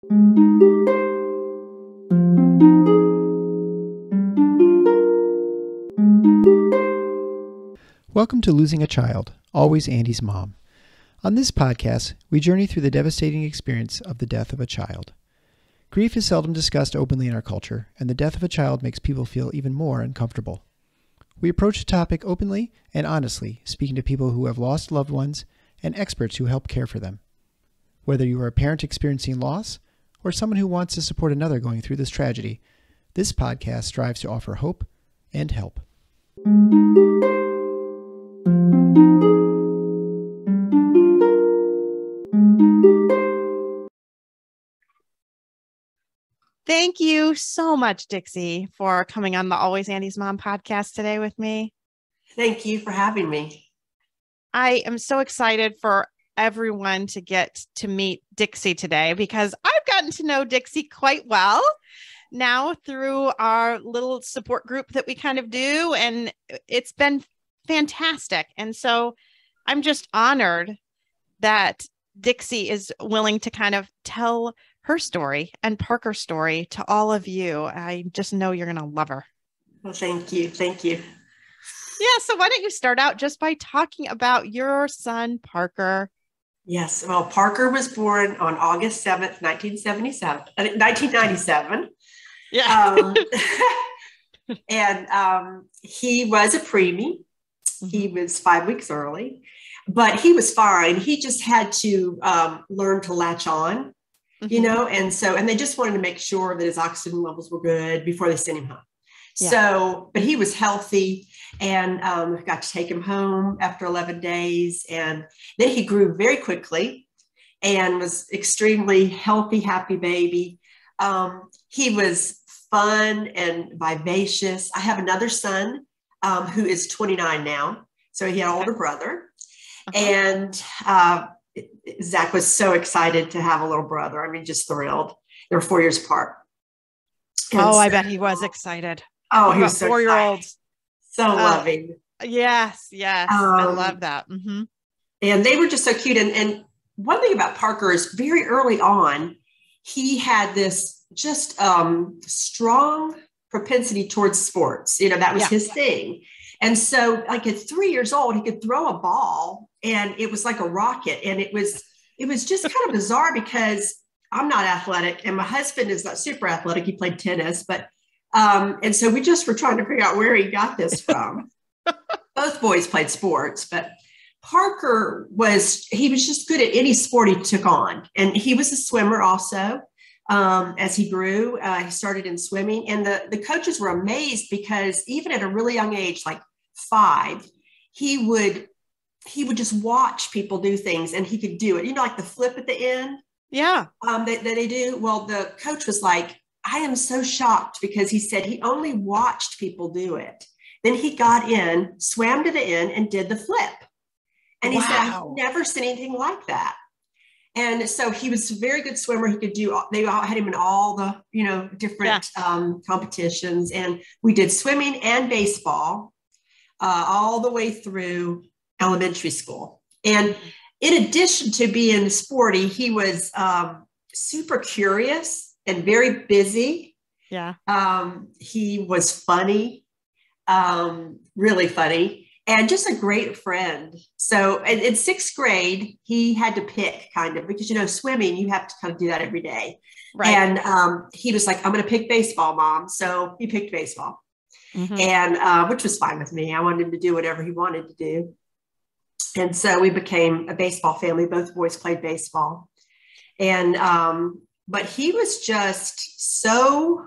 Welcome to Losing a Child, Always Andy's Mom. On this podcast, we journey through the devastating experience of the death of a child. Grief is seldom discussed openly in our culture, and the death of a child makes people feel even more uncomfortable. We approach the topic openly and honestly, speaking to people who have lost loved ones and experts who help care for them. Whether you are a parent experiencing loss or someone who wants to support another going through this tragedy, this podcast strives to offer hope and help. Thank you so much, Dixie, for coming on the Always Andy's Mom podcast today with me. Thank you for having me. I am so excited for everyone to get to meet Dixie today because I've gotten to know Dixie quite well now through our little support group that we kind of do, and it's been fantastic. And so I'm just honored that Dixie is willing to kind of tell her story and Parker's story to all of you. I just know you're going to love her. Well, thank you. Thank you. Yeah. So why don't you start out just by talking about your son, Parker? Yes. Well, Parker was born on August 7th, 1997. Yeah. And he was a preemie. Mm-hmm. He was 5 weeks early, but he was fine. He just had to learn to latch on. You know, and they just wanted to make sure that his oxygen levels were good before they sent him home. Yeah. So, but he was healthy, and got to take him home after 11 days. And then he grew very quickly and was extremely healthy, happy baby. He was fun and vivacious. I have another son who is 29 now. So he had an older brother. And Zach was so excited to have a little brother. I mean, just thrilled. They were 4 years apart. And I bet he was excited. Oh, he was so 4-year-olds. So loving. Yes. I love that. Mm-hmm. And they were just so cute. And one thing about Parker is very early on, he had this just strong propensity towards sports. You know, that was his thing. And so like at 3 years old, he could throw a ball and it was like a rocket. And it was just kind of bizarre because I'm not athletic and my husband is not super athletic. He played tennis, but, and so we just were trying to figure out where he got this from. Both boys played sports, but Parker he was just good at any sport he took on. And he was a swimmer also. As he grew, he started in swimming, and the coaches were amazed because even at a really young age, like 5, he would just watch people do things and he could do it. You know, like the flip at the end. Yeah. That they do. Well, the coach was like, I am so shocked because he said he only watched people do it. Then he got in, swam to the end and did the flip. And he said, I've never seen anything like that. And so he was a very good swimmer. He could they all had him in all the, different competitions. And we did swimming and baseball all the way through elementary school. And in addition to being sporty, he was super curious and very busy. Yeah. He was funny, really funny. And just a great friend. So in 6th grade, he had to pick kind of, because, swimming, you have to kind of do that every day. Right. And he was like, I'm going to pick baseball, Mom. So he picked baseball, and which was fine with me. I wanted him to do whatever he wanted to do. And so we became a baseball family. Both boys played baseball. And but he was just so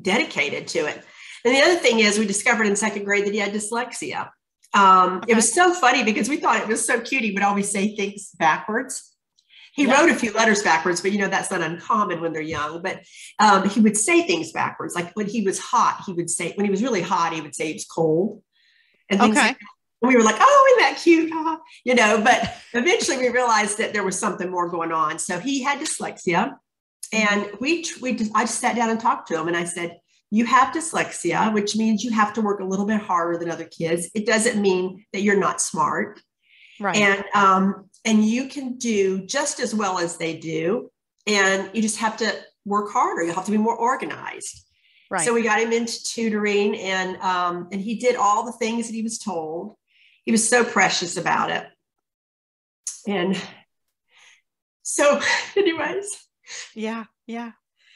dedicated to it. And the other thing is we discovered in 2nd grade that he had dyslexia. It was so funny because we thought it was so cute. He would always say things backwards. He wrote a few letters backwards, but that's not uncommon when they're young. But he would say things backwards. Like when he was hot, when he was really hot, he would say he was cold. And things like that. And we were like, oh, isn't that cute? But eventually we realized that there was something more going on. So he had dyslexia. And I just sat down and talked to him. And I said, you have dyslexia, which means you have to work a little bit harder than other kids. It doesn't mean that you're not smart. Right. And you can do just as well as they do. and you just have to work harder. You have to be more organized. Right. So we got him into tutoring, and he did all the things that he was told. He was so precious about it. And so anyways. Yeah.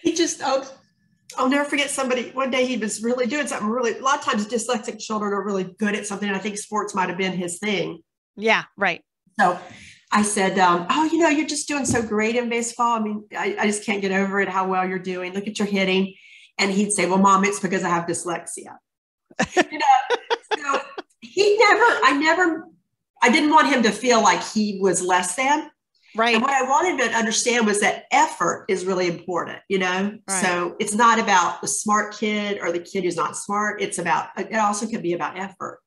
He just, I'll never forget somebody, one day he was really doing something really, a lot of times dyslexic children are really good at something. And I think sports might've been his thing. Yeah. Right. So I said, you're just doing so great in baseball. I mean, I just can't get over it, how well you're doing. Look at your hitting. And he'd say, well, Mom, it's because I have dyslexia. So I didn't want him to feel like he was less than. Right. And what I wanted him to understand was that effort is really important, Right. So it's not about the smart kid or the kid who's not smart. It also can be about effort.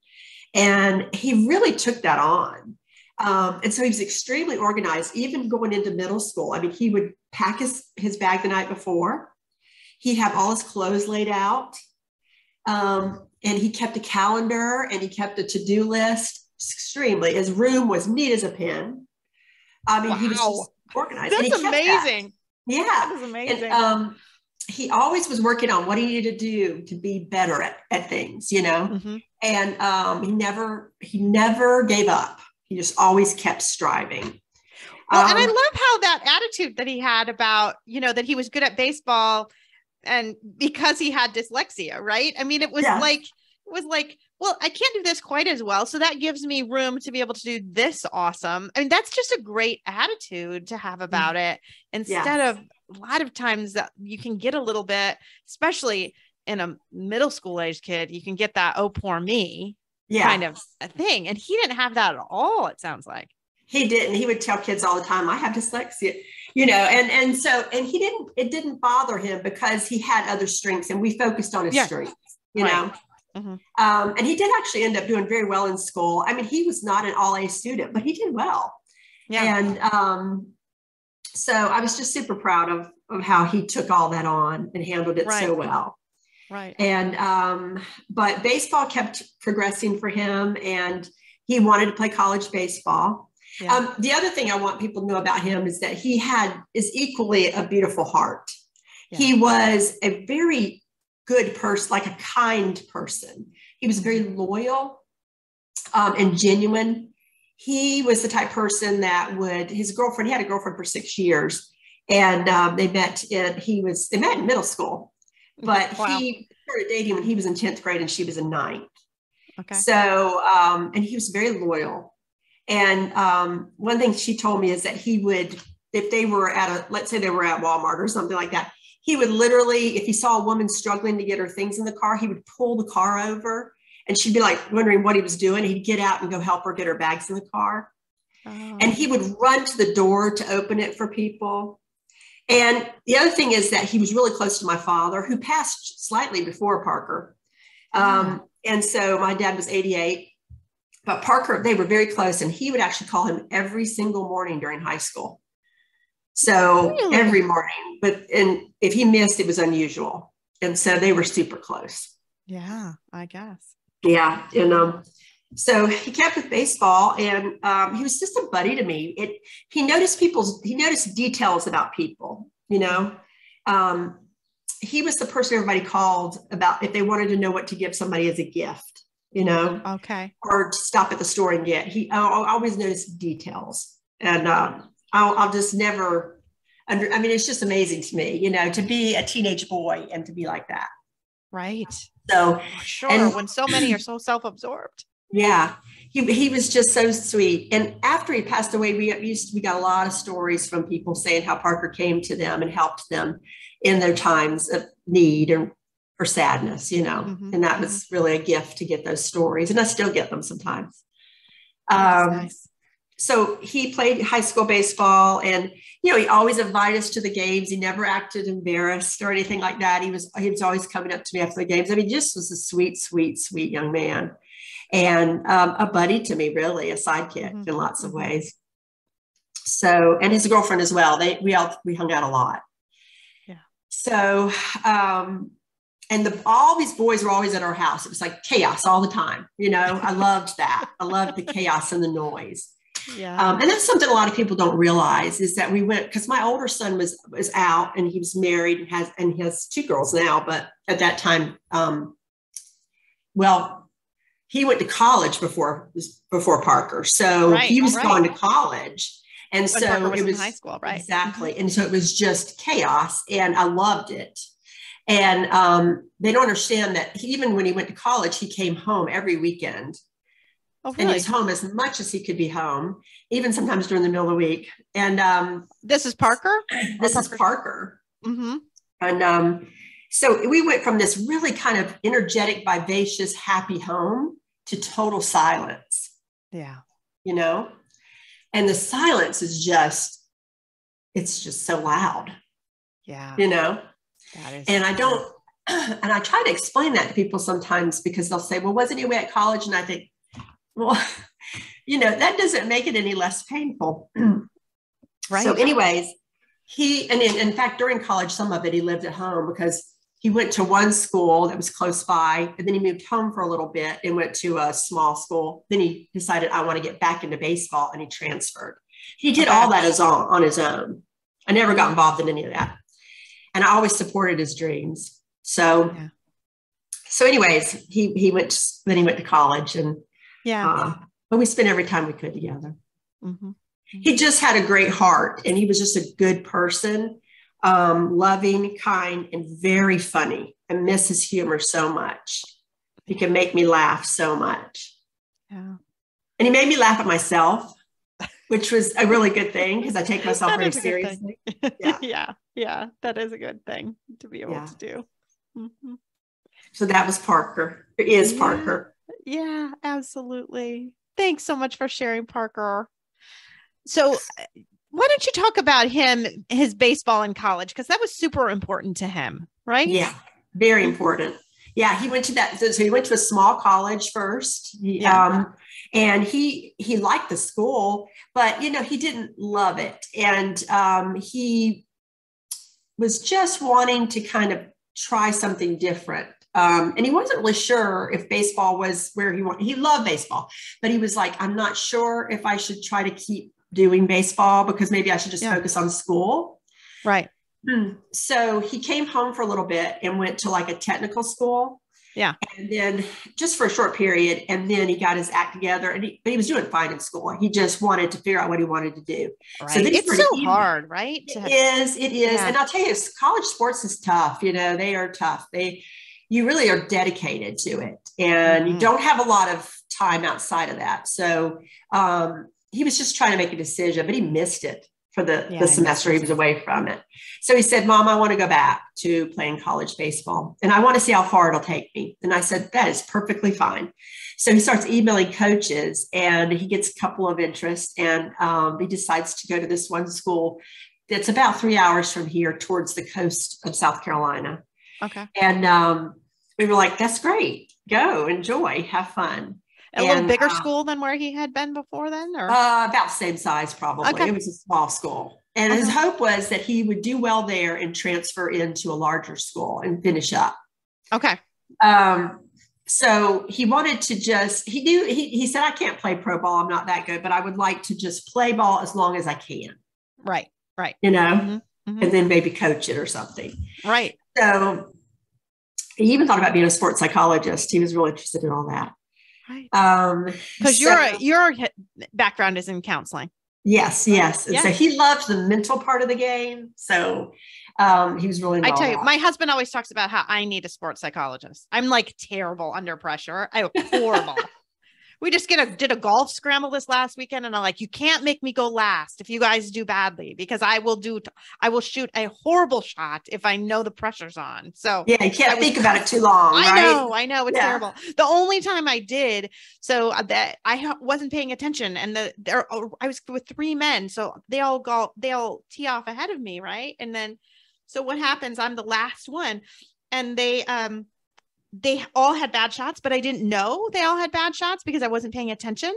And he really took that on. And so he was extremely organized, even going into middle school. I mean, he would pack his bag the night before. He'd have all his clothes laid out. And he kept a calendar, and he kept a to-do list. Extremely. His room was neat as a pin. I mean, He was just organized. That's amazing. That. Yeah. That is amazing. And, he always was working on what he needed to do to be better at things, Mm-hmm. And he never gave up. He just always kept striving. Well, and I love how that attitude that he had about, that he was good at baseball and because he had dyslexia, right? I mean, it was like, well, I can't do this quite as well. So that gives me room to be able to do this awesome. I mean, that's just a great attitude to have about it instead of a lot of times that you can get a little bit, especially in a middle school age kid, you can get that, oh, poor me kind of a thing. And he didn't have that at all. It sounds like. He didn't. He would tell kids all the time, I have dyslexia, it didn't bother him because he had other strengths and we focused on his strengths, know. Mm-hmm. And he did actually end up doing very well in school. I mean, he was not an all-A student, but he did well. Yeah. And so I was just super proud of how he took all that on and handled it so well. Right. And but baseball kept progressing for him, and he wanted to play college baseball. Yeah. The other thing I want people to know about him is that he is equally a beautiful heart. Yeah. He was a very good person, like a kind person. He was very loyal and genuine. He was the type of person that he had a girlfriend for 6 years, and they met in middle school, but he started dating when he was in 10th grade and she was in 9th. Okay. So, and he was very loyal. And one thing she told me is that he would, if they were let's say they were at Walmart or something like that, he would literally, if he saw a woman struggling to get her things in the car, he would pull the car over and she'd be like wondering what he was doing. He'd get out and go help her get her bags in the car. Oh. And he would run to the door to open it for people. And the other thing is that he was really close to my father, who passed slightly before Parker. And so my dad was 88, but Parker, they were very close, and he would actually call him every single morning during high school. So every morning, and if he missed, it was unusual. And so they were super close. Yeah, I guess. Yeah. And so he kept with baseball, and he was just a buddy to me. He noticed details about people, He was the person everybody called about if they wanted to know what to give somebody as a gift, Okay. Or to stop at the store and get. I'll always notice details, and I'll just never. It's just amazing to me, to be a teenage boy and to be like that. Right. So sure, when so many are so self-absorbed. Yeah, he was just so sweet. And after he passed away, we got a lot of stories from people saying how Parker came to them and helped them in their times of need or sadness, Mm-hmm. And that was really a gift to get those stories. And I still get them sometimes. Nice. So he played high school baseball, and, he always invited us to the games. He never acted embarrassed or anything like that. He was always coming up to me after the games. Just was a sweet, sweet, sweet young man, and a buddy to me, really, a sidekick mm-hmm. in lots of ways. So, and his girlfriend as well. We hung out a lot. Yeah. So, and all these boys were always at our house. It was like chaos all the time. I loved that. I loved the chaos and the noise. Yeah. And that's something a lot of people don't realize is that we went, because my older son was out and he was married and he has 2 girls now, but at that time, well, he went to college before Parker. So he was going to college. And when so Parker was it was in high school, right? Exactly. And so it was just chaos and I loved it. And they don't understand that even when he went to college, he came home every weekend. Oh, really? And he was home as much as he could be home, even sometimes during the middle of the week. And this is Parker? This is Parker. Mm-hmm. And so we went from this really kind of energetic, vivacious, happy home to total silence. Yeah. You know? And the silence is just, it's just so loud. Yeah. You know? That is and I try to explain that to people sometimes because they'll say, well, wasn't he away at college? And I think, well, you know, that doesn't make it any less painful. Right. So anyways, and in fact, during college, some of it, he lived at home because he went to one school that was close by, and then he moved home for a little bit and went to a small school. Then he decided, I want to get back into baseball, and he transferred. He did all that on his own. I never got involved in any of that. And I always supported his dreams. So anyways, he went to college and but we spent every time we could together. Mm-hmm. He just had a great heart and he was just a good person, loving, kind, and very funny. I miss his humor so much. He can make me laugh so much. Yeah. And he made me laugh at myself, which was a really good thing because I take myself very seriously. Yeah. That is a good thing to be able to do. Mm-hmm. So that was Parker. It is Parker. Yeah, absolutely. Thanks so much for sharing, Parker. So why don't you talk about his baseball in college? Because that was super important to him, right? Yeah, very important. Yeah, he went to that. So he went to a small college first. And he liked the school, but, you know, he didn't love it. And he was just wanting to kind of try something different. And he wasn't really sure if baseball was where he loved baseball, but he was like, I'm not sure if I should try to keep doing baseball because maybe I should just focus on school. Right. So he came home for a little bit and went to like a technical school. Yeah. And then just for a short period. And then he got his act together but he was doing fine in school. He just wanted to figure out what he wanted to do. Right. So it's so hard, right? It is. Yeah. And I'll tell you, college sports is tough. You know, they are tough. You really are dedicated to it and you don't have a lot of time outside of that. So he was just trying to make a decision, but he missed it for the semester he was away from it. So he said, Mom, I want to go back to playing college baseball and I want to see how far it'll take me. And I said, that is perfectly fine. So he starts emailing coaches and he gets a couple of interests and he decides to go to this one school that's about 3 hours from here towards the coast of South Carolina. Okay. And we were like, that's great. Go, enjoy, have fun. A little bigger school than where he had been before then? Or about the same size, probably. Okay. It was a small school. And his hope was that he would do well there and transfer into a larger school and finish up. Okay. So he wanted to he said, I can't play pro ball. I'm not that good, but I would like to just play ball as long as I can. Right. You know, and then maybe coach it or something. Right. So he even thought about being a sports psychologist. He was really interested in all that. Right. Because your background is in counseling. Yes. And so he loved the mental part of the game. So he was really involved. I tell you, my husband always talks about how I need a sports psychologist. I'm like terrible under pressure. I'm horrible. We just did a golf scramble this last weekend. And I'm like, you can't make me go last if you guys do badly, because I will shoot a horrible shot if I know the pressure's on. So yeah, you can't think about it too long. I know. It's terrible. The only time I did, so that I wasn't paying attention and I was with 3 men. So they all tee off ahead of me. Right. And then, so what happens? I'm the last one and they all had bad shots, but I didn't know they all had bad shots because I wasn't paying attention.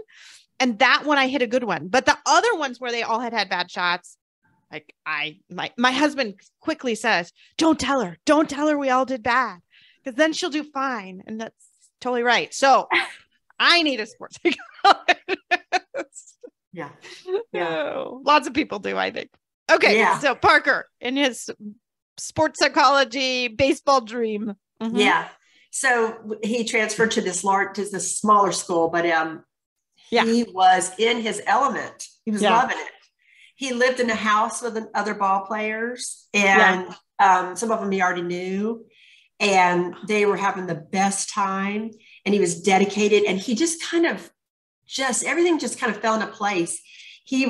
And that one I hit a good one, but the other ones where they all had bad shots, like my husband quickly says, don't tell her we all did bad, because then she'll do fine. And that's totally right. So I need a sports psychologist. Yeah. Yeah. Oh, lots of people do, I think. Okay. Yeah. So Parker in his sports psychology, baseball dream. Mm-hmm. Yeah. So he transferred to this smaller school, but he was in his element. He was loving it. He lived in a house with other ball players, and some of them he already knew, and they were having the best time, and he was dedicated, and he just everything just kind of fell into place. He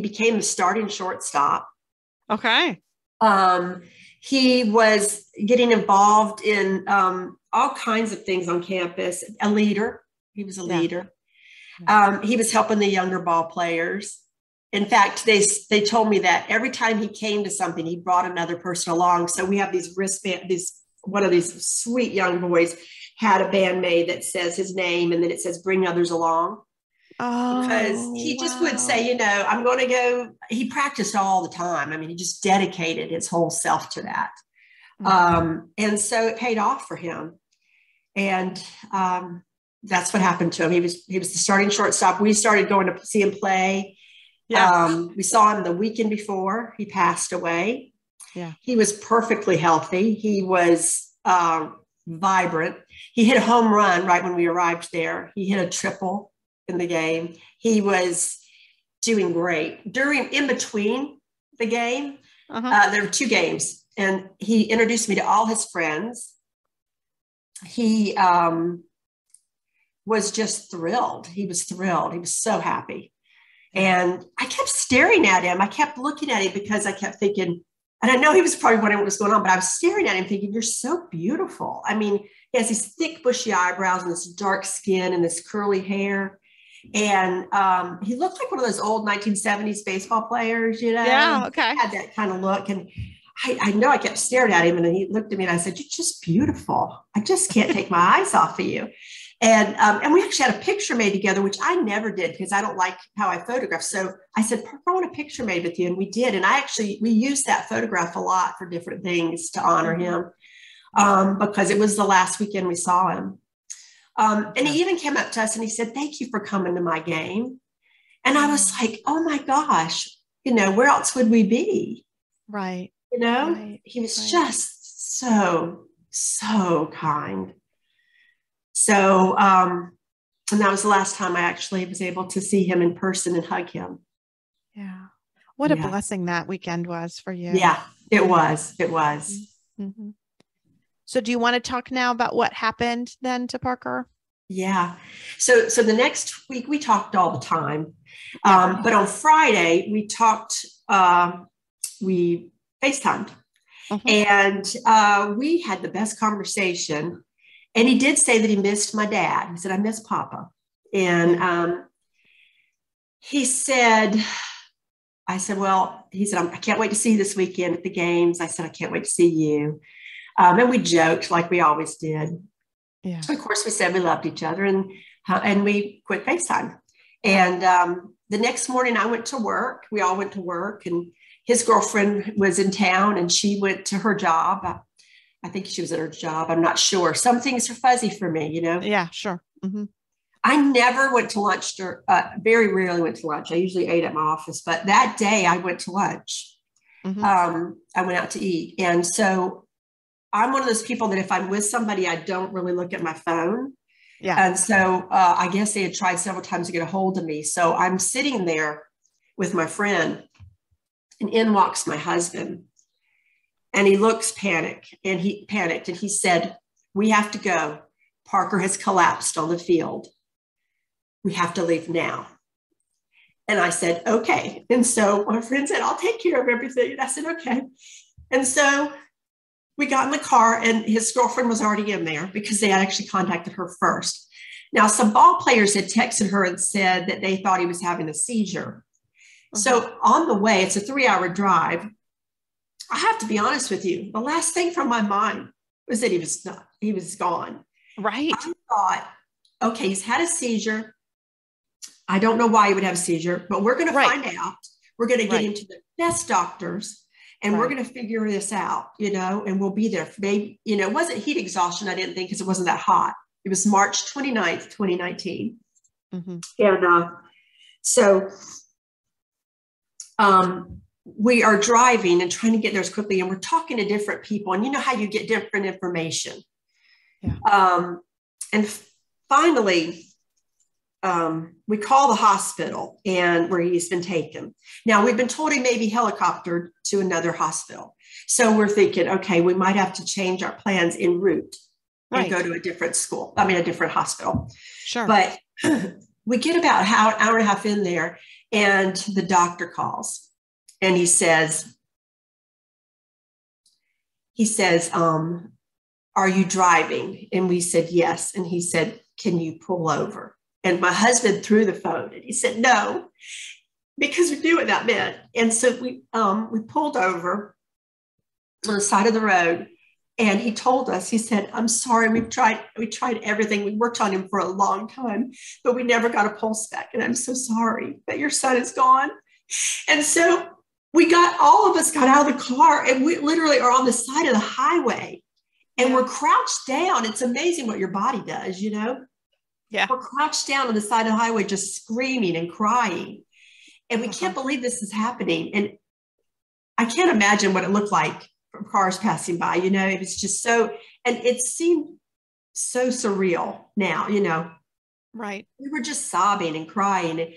became the starting shortstop. Okay. He was getting involved in all kinds of things on campus. A leader. He was a leader. He was helping the younger ball players. In fact, they told me that every time he came to something, he brought another person along. So we have these wristbands. One of these sweet young boys had a band made that says his name, and then it says "Bring others along." Because he just would say, I'm going to go. He practiced all the time. I mean, he just dedicated his whole self to that. Mm-hmm. And so it paid off for him. And that's what happened to him. He was the starting shortstop. We started going to see him play. Yeah. We saw him the weekend before he passed away. Yeah. He was perfectly healthy. He was vibrant. He hit a home run right when we arrived there. He hit a triple in the game. He was doing great. In between the game, there were 2 games, and he introduced me to all his friends. He was just thrilled. He was thrilled. He was so happy. And I kept staring at him. I kept looking at him because I kept thinking, and I know he was probably wondering what was going on, but I was staring at him thinking, you're so beautiful. I mean, he has these thick, bushy eyebrows and this dark skin and this curly hair. And he looked like one of those old 1970s baseball players, Yeah, okay. He had that kind of look. And I know I kept staring at him, and he looked at me and I said, you're just beautiful. I just can't take my eyes off of you. And we actually had a picture made together, which I never did because I don't like how I photograph. So I said, I want a picture made with you. And we did. And we used that photograph a lot for different things to honor him because it was the last weekend we saw him. And he even came up to us and he said, thank you for coming to my game. And I was like, oh my gosh, where else would we be? Right. Right. He was just so, so kind. So, and that was the last time I actually was able to see him in person and hug him. Yeah. What a blessing that weekend was for you. Yeah, it was. It was. Mm-hmm. So do you want to talk now about what happened then to Parker? Yeah. So the next week we talked all the time. But on Friday we talked, we FaceTimed and we had the best conversation. And he did say that he missed my dad. He said, I miss Papa. And he said, I said, I can't wait to see you this weekend at the games. I said, I can't wait to see you. And we joked like we always did. Yeah. Of course, we said we loved each other and we quit FaceTime. And the next morning I went to work. We all went to work, and his girlfriend was in town and she went to her job. I think she was at her job. I'm not sure. Some things are fuzzy for me, Yeah, sure. Mm-hmm. I never went to lunch, very rarely went to lunch. I usually ate at my office, but that day I went to lunch. Mm-hmm. I went out to eat. And so I'm one of those people that if I'm with somebody, I don't really look at my phone. Yeah. And so I guess they had tried several times to get a hold of me. So I'm sitting there with my friend, and in walks my husband. And he looks panicked, and he said, we have to go. Parker has collapsed on the field. We have to leave now. And I said, okay. And so my friend said, I'll take care of everything. And I said, okay. And so we got in the car, and his girlfriend was already in there because they had actually contacted her first. Now, some ball players had texted her and said that they thought he was having a seizure. Uh-huh. So on the way, it's a 3-hour drive. I have to be honest with you. The last thing from my mind was that he was gone. Right. I thought, okay, he's had a seizure. I don't know why he would have a seizure, but we're going to find out. We're going to get him to the best doctors, and we're going to figure this out, and we'll be there. Maybe, it wasn't heat exhaustion, I didn't think, because it wasn't that hot. It was March 29th, 2019. Mm-hmm. And So we are driving and trying to get there as quickly, and we're talking to different people, and you know how you get different information. Yeah. And finally, we call the hospital and where he's been taken. Now we've been told he may be helicoptered to another hospital. So we're thinking, okay, we might have to change our plans en route and go to a different school. I mean, a different hospital. Sure. But we get about an hour and a half in there, and the doctor calls, and he says, are you driving? And we said, yes. And he said, can you pull over? And my husband threw the phone, and he said, no, because we knew what that meant. And so we pulled over on the side of the road, and he told us, he said, I'm sorry, we tried everything. We worked on him for a long time, but we never got a pulse back. And I'm so sorry that your son is gone. And so all of us got out of the car, and we literally are on the side of the highway, and we're crouched down. It's amazing what your body does, you know? Yeah. We're crouched down on the side of the highway, just screaming and crying. And we can't believe this is happening. And I can't imagine what it looked like from cars passing by, you know, it was just so, and it seemed so surreal now, you know. Right. We were just sobbing and crying. And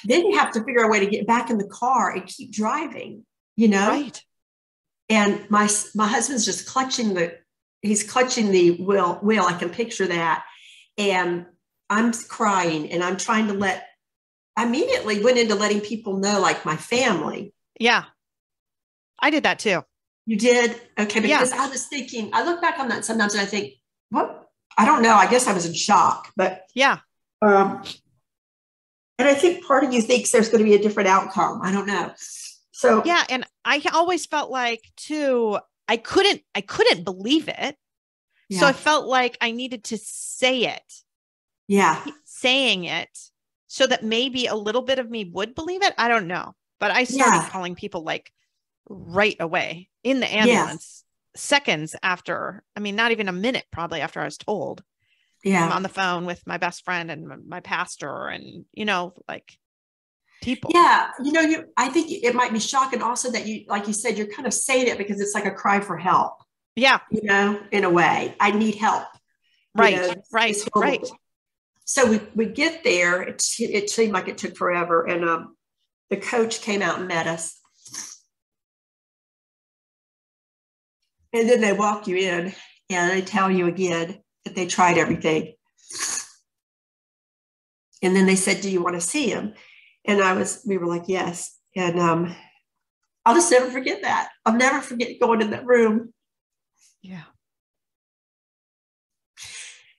then you have to figure out a way to get back in the car and keep driving, you know. Right. And my husband's just clutching the wheel. I can picture that. And I'm crying, and I'm trying to I immediately went into letting people know, like my family. Yeah. I did that too. You did? Okay. Because I was thinking, I look back on that sometimes and I think, what? I don't know. I guess I was in shock, but yeah. And I think part of you thinks there's going to be a different outcome. I don't know. So yeah. And I always felt like too, I couldn't believe it. Yeah. So I felt like I needed to say it. Yeah. Keep saying it so that maybe a little bit of me would believe it. I don't know. But I started calling people like right away in the ambulance, seconds after, I mean, not even a minute, probably after I was told. Yeah. I'm on the phone with my best friend and my pastor and, you know, like people. Yeah. You know, I think it might be shocking also that you, like you said, you're kind of saying it because it's like a cry for help. Yeah. You know, in a way, I need help. Right. You know, Right. So we get there. It seemed like it took forever. And the coach came out and met us. And then they walk you in and they tell you again that they tried everything. And then they said, do you want to see him? And we were like, yes. And I'll just never forget that. I'll never forget going in that room. Yeah.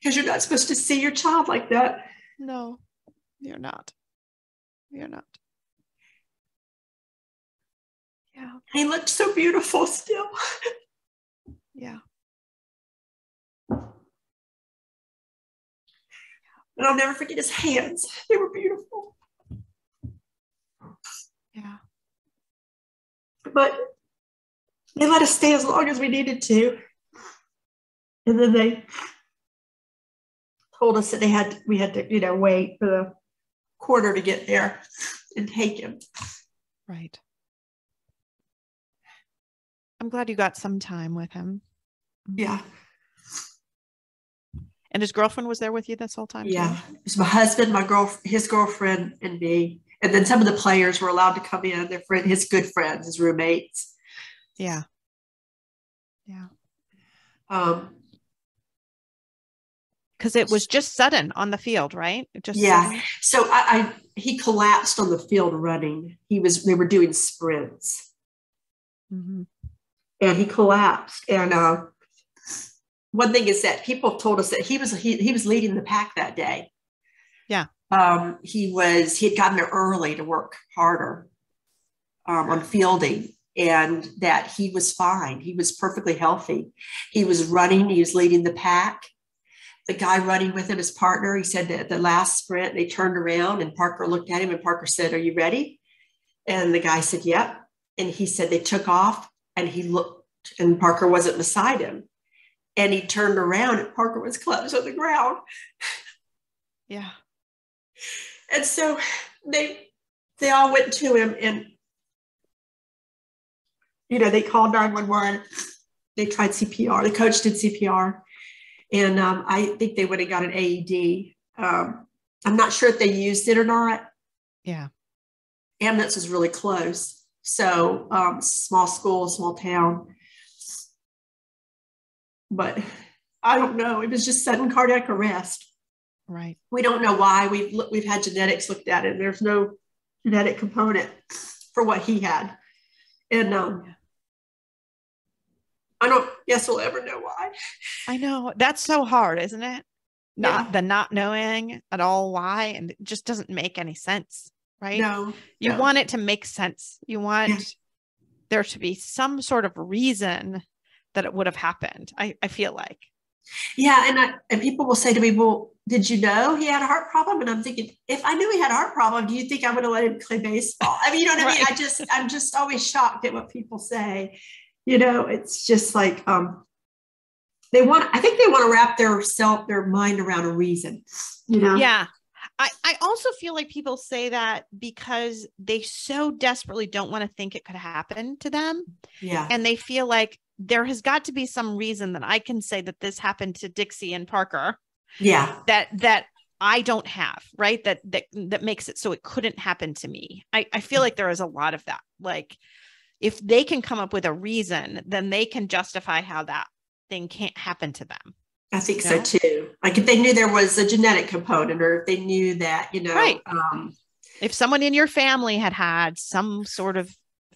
Because you're not supposed to see your child like that. No, you're not. You're not. Yeah. He looked so beautiful still. Yeah. And I'll never forget his hands. They were beautiful. Yeah. But they let us stay as long as we needed to. And then they told us that we had to, you know, wait for the quarter to get there and take him. Right. I'm glad you got some time with him. Yeah. And his girlfriend was there with you this whole time? Yeah. Too? It was my husband, his girlfriend, and me. And then some of the players were allowed to come in, his good friends, his roommates. Yeah. Yeah. Because it was just sudden on the field, right? Sudden. So he collapsed on the field running. They were doing sprints. Mm-hmm. And he collapsed. And one thing is that people told us that he was leading the pack that day. Yeah. He had gotten there early to work harder on fielding, and that he was fine. He was perfectly healthy. He was running. He was leading the pack. The guy running with him, his partner, he said that the last sprint, they turned around and Parker looked at him and Parker said, "Are you ready?" And the guy said, "Yep." And he said they took off and he looked and Parker wasn't beside him. And he turned around and Parker was collapsed on the ground. Yeah. And so they all went to him, and, they called 911. They tried CPR. The coach did CPR. And I think they would have got an AED. I'm not sure if they used it or not. Yeah. Ambulance was really close. So small school, small town. But I don't know. It was just sudden cardiac arrest. Right. We don't know why. We've had genetics looked at it, and there's no genetic component for what he had. And I don't guess we'll ever know why. I know. That's so hard, isn't it? Yeah. Not knowing at all why, and it just doesn't make any sense, right? No. You want it to make sense. You want there to be some sort of reason that it would have happened. I feel like. Yeah. And people will say to me, well, did you know he had a heart problem? And I'm thinking, if I knew he had a heart problem, do you think I would have let him play baseball? I mean, you know what I mean? I'm just always shocked at what people say. It's just like, I think they want to wrap their mind around a reason, Yeah. I also feel like people say that because they so desperately don't want to think it could happen to them. Yeah. And they feel like there has got to be some reason that I can say that this happened to Dixie and Parker. Yeah. That I don't have, right? That makes it so it couldn't happen to me. I feel like there is a lot of that. Like, if they can come up with a reason, then they can justify how that thing can't happen to them. I think so too. Like if they knew there was a genetic component, or if they knew that, right. If someone in your family had some sort of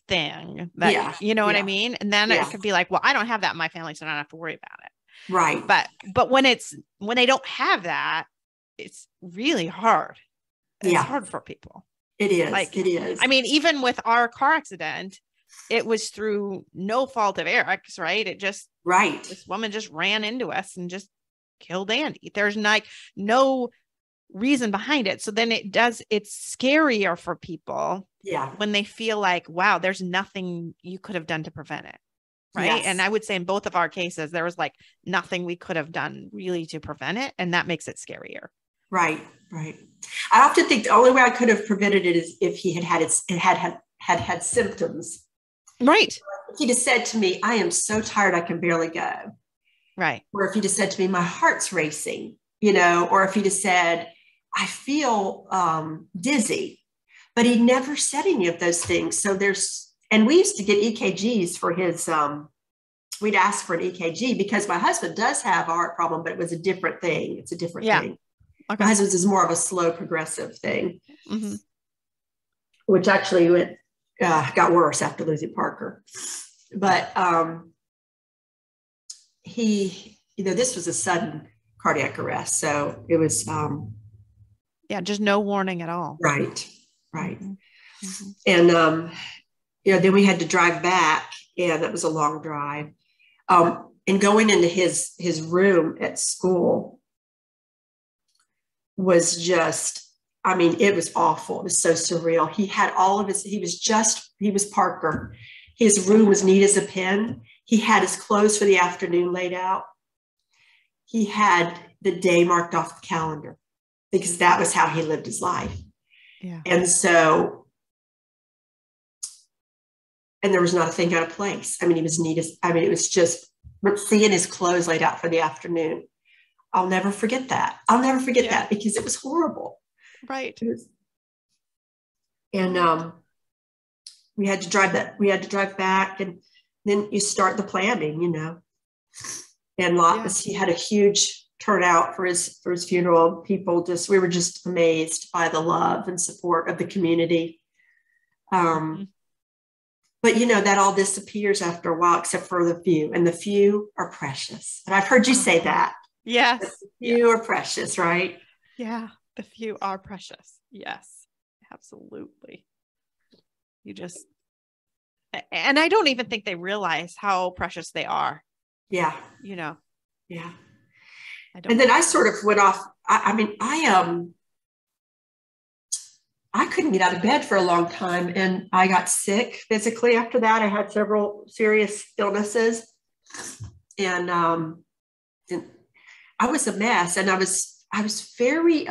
thing that, what I mean? And then it could be like, well, I don't have that in my family, so I don't have to worry about it. Right. But when they don't have that, it's really hard. It's hard for people. It is. It is. I mean, even with our car accident, it was through no fault of Eric's, right? This woman just ran into us and just killed Andy. There's no reason behind it. So then it's scarier for people when they feel like, wow, there's nothing you could have done to prevent it. Right. Yes. And I would say in both of our cases, there was like nothing we could have done really to prevent it. And that makes it scarier. Right. Right. I often think the only way I could have prevented it is if he had symptoms. Right. If he just said to me, I am so tired, I can barely go. Right. Or if he just said to me, my heart's racing, or if he just said, I feel dizzy, but he never said any of those things. So and we used to get EKGs for his, we'd ask for an EKG because my husband does have a heart problem, but it was a different thing. It's a different thing. Okay. My husband's is more of a slow progressive thing, which actually got worse after losing Parker. But this was a sudden cardiac arrest. So it was. Just no warning at all. Right. And, then we had to drive back, and that was a long drive. And going into his room at school was just, it was awful. It was so surreal. He had he was Parker. His room was neat as a pin. He had his clothes for the afternoon laid out. He had the day marked off the calendar because that was how he lived his life. Yeah. And so, and there was not a thing out of place. He was neat as, it was just seeing his clothes laid out for the afternoon. I'll never forget that. That because it was horrible. Right. And we had to drive back, and then you start the planning, and he had a huge turnout for his funeral. People we were just amazed by the love and support of the community. But that all disappears after a while, except for the few, and the few are precious. And I've heard you say that. Yes. The few are precious, right? Yeah. The few are precious. Yes, absolutely. And I don't even think they realize how precious they are. Yeah. Yeah. And then I sort of went off. I couldn't get out of bed for a long time, and I got sick physically after that. I had several serious illnesses, and I was a mess, and I was very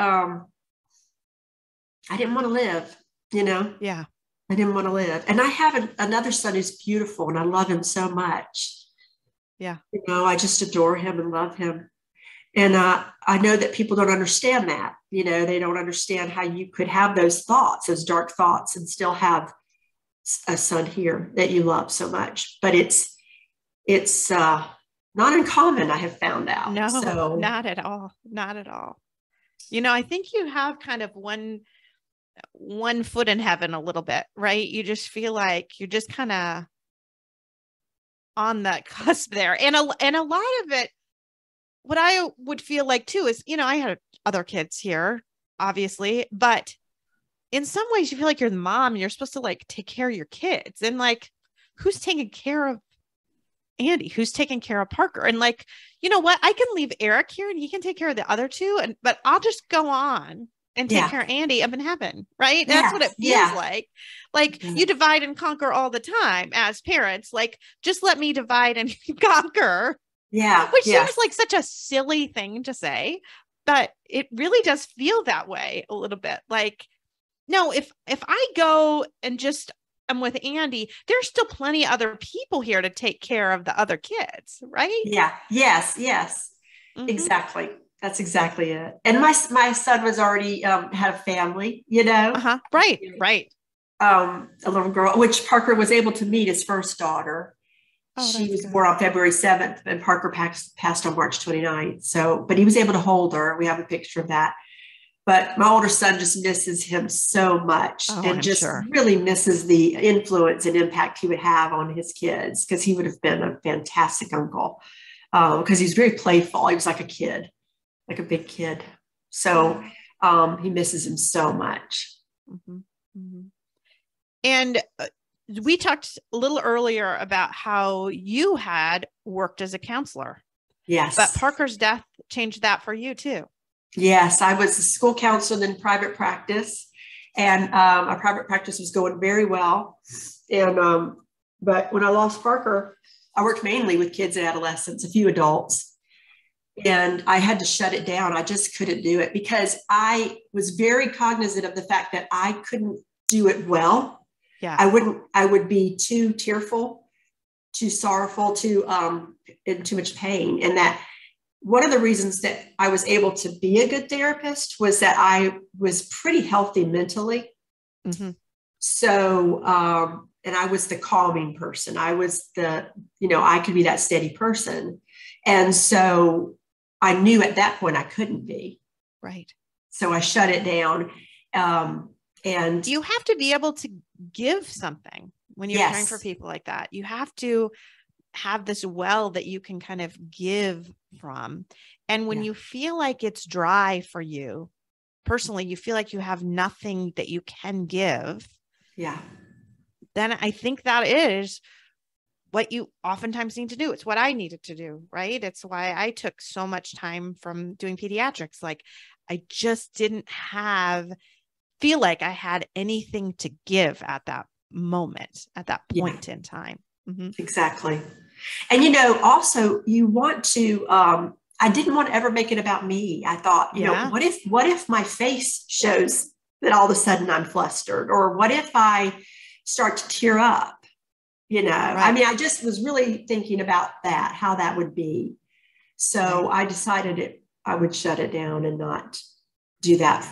I didn't want to live, you know? Yeah. I didn't want to live. And I have another son who's beautiful and I love him so much. Yeah. You know, I just adore him and love him. And I know that people don't understand that, you know, they don't understand how you could have those thoughts, those dark thoughts, and still have a son here that you love so much. But it's not uncommon, I have found out. No, So not at all. Not at all. You know, I think you have kind of one foot in heaven a little bit, right? You just feel like you're just kind of on that cusp there. And a lot of it, what I would feel like too is, you know, I had other kids here, obviously, but in some ways you feel like you're the mom and you're supposed to like take care of your kids. And like, who's taking care of Andy? Who's taking care of Parker? And like, you know what? I can leave Eric here and he can take care of the other two. But I'll just go on and take care of Andy up in heaven. Right. Yeah. That's what it feels like. Like you divide and conquer all the time as parents. Like, just let me divide and conquer. Yeah. Which seems like such a silly thing to say, but it really does feel that way a little bit. Like, no, if I go and just I'm with Andy, there's still plenty of other people here to take care of the other kids, right? Yeah. Yes. Mm-hmm. Exactly. That's exactly it. And my son was already had a family, you know. Right. A little girl, which Parker was able to meet his first daughter. She was born on February 7th and Parker passed on March 29th. So, but he was able to hold her. We have a picture of that. But my older son just misses him so much and just really misses the influence and impact he would have on his kids, because he would have been a fantastic uncle, because he was very playful. He was like a kid, like a big kid. So he misses him so much. Mm-hmm. Mm-hmm. And we talked a little earlier about how you had worked as a counselor. Yes. But Parker's death changed that for you too. Yes, I was a school counselor in private practice, and my private practice was going very well. And but when I lost Parker, I worked mainly with kids and adolescents, a few adults, and I had to shut it down. I just couldn't do it because I was very cognizant of the fact that I couldn't do it well. Yeah, I would be too tearful, too sorrowful, too in too much pain, and that. One of the reasons that I was able to be a good therapist was that I was pretty healthy mentally. Mm-hmm. So, and I was the calming person. I was I could be that steady person. And so I knew at that point I couldn't be. Right. So I shut it down. And you have to be able to give something when you're caring for people like that. You have to have this well that you can kind of give from. And when you feel like it's dry for you personally, you feel like you have nothing that you can give. Yeah. Then I think that is what you oftentimes need to do. It's what I needed to do, right? It's why I took so much time from doing pediatrics. Like I just didn't feel like I had anything to give at that moment, at that point in time. Mm-hmm. Exactly. And, also you want to, I didn't want to ever make it about me. I thought, what if my face shows that all of a sudden I'm flustered, or what if I start to tear up, Right. I mean, I just was really thinking about that, how that would be. So I decided I would shut it down and not do that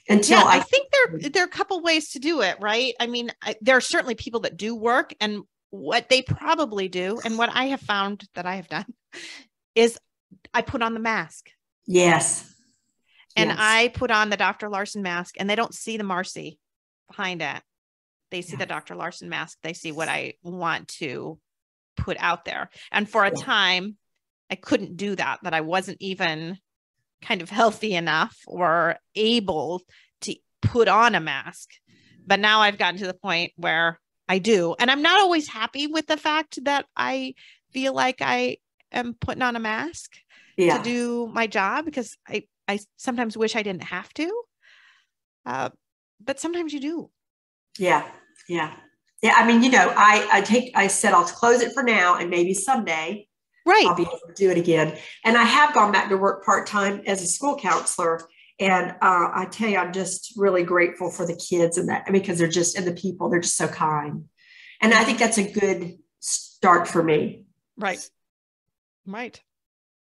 until I think there are a couple ways to do it, right? I mean, there are certainly people that do work, and what they probably do, and what I have found that I have done, is I put on the mask. Yes. And I put on the Dr. Larson mask, and they don't see the Marcy behind it. They see the Dr. Larson mask. They see what I want to put out there. And for a time, I couldn't do that I wasn't even kind of healthy enough or able to put on a mask. But now I've gotten to the point where I do. And I'm not always happy with the fact that I feel like I am putting on a mask to do my job, because I sometimes wish I didn't have to. But sometimes you do. Yeah. I mean, I said, I'll close it for now, and maybe someday I'll be able to do it again. And I have gone back to work part-time as a school counselor. And I tell you, I'm just really grateful for the kids and that, because they're just, and the people, they're just so kind. And I think that's a good start for me. Right. Right.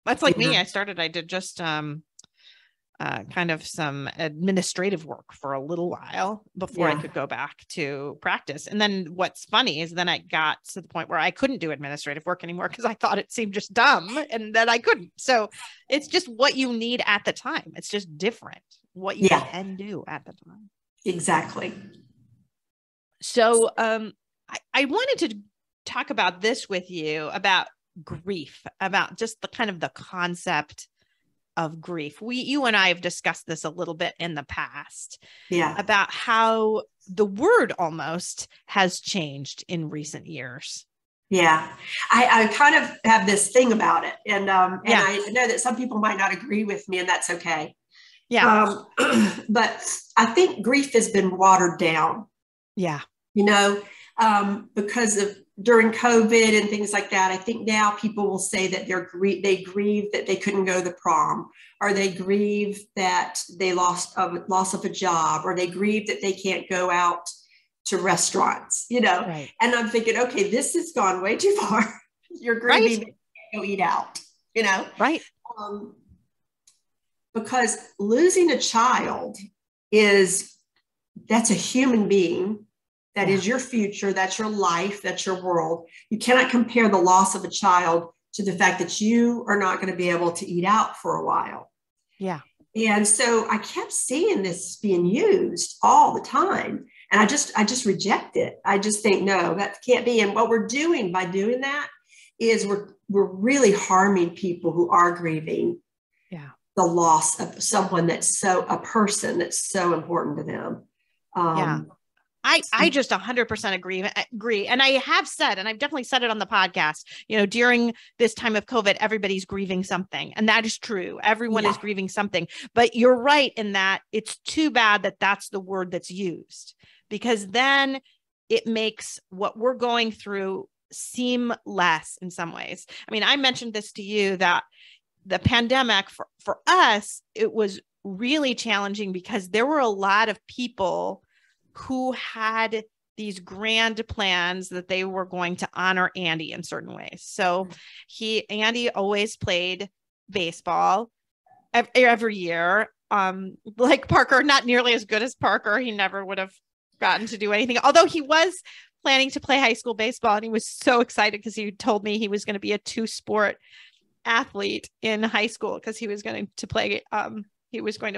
That's like me. I did just kind of some administrative work for a little while before I could go back to practice. And then what's funny is then I got to the point where I couldn't do administrative work anymore because I thought it seemed just dumb, and then I couldn't. So it's just what you need at the time. It's just different what you can do at the time. Exactly. So I wanted to talk about this with you, about grief, about just the kind of the concept of grief. You and I have discussed this a little bit in the past, about how the word almost has changed in recent years. Yeah, I kind of have this thing about it, and I know that some people might not agree with me, and that's okay. Yeah, but I think grief has been watered down. Yeah, because of during COVID and things like that. I think now people will say that they grieve that they couldn't go to the prom, or they grieve that they loss of a job, or they grieve that they can't go out to restaurants, Right. And I'm thinking, okay, this has gone way too far. You're grieving that you can't go eat out, Right. Because losing a child that's a human being. That is your future. That's your life. That's your world. You cannot compare the loss of a child to the fact that you are not going to be able to eat out for a while. Yeah. And so I kept seeing this being used all the time. And I just reject it. I just think, no, that can't be. And what we're doing by doing that is we're really harming people who are grieving the loss of someone a person that's so important to them. I just 100% agree. And I have said, and I've definitely said it on the podcast, during this time of COVID, everybody's grieving something. And that is true. Everyone is grieving something. But you're right in that it's too bad that that's the word that's used, because then it makes what we're going through seem less in some ways. I mean, I mentioned this to you that the pandemic for us, it was really challenging because there were a lot of people who had these grand plans that they were going to honor Andy in certain ways. So Andy always played baseball every year. Like Parker, not nearly as good as Parker. He never would have gotten to do anything, although he was planning to play high school baseball. And he was so excited because he told me he was going to be a 2-sport athlete in high school, because he was going to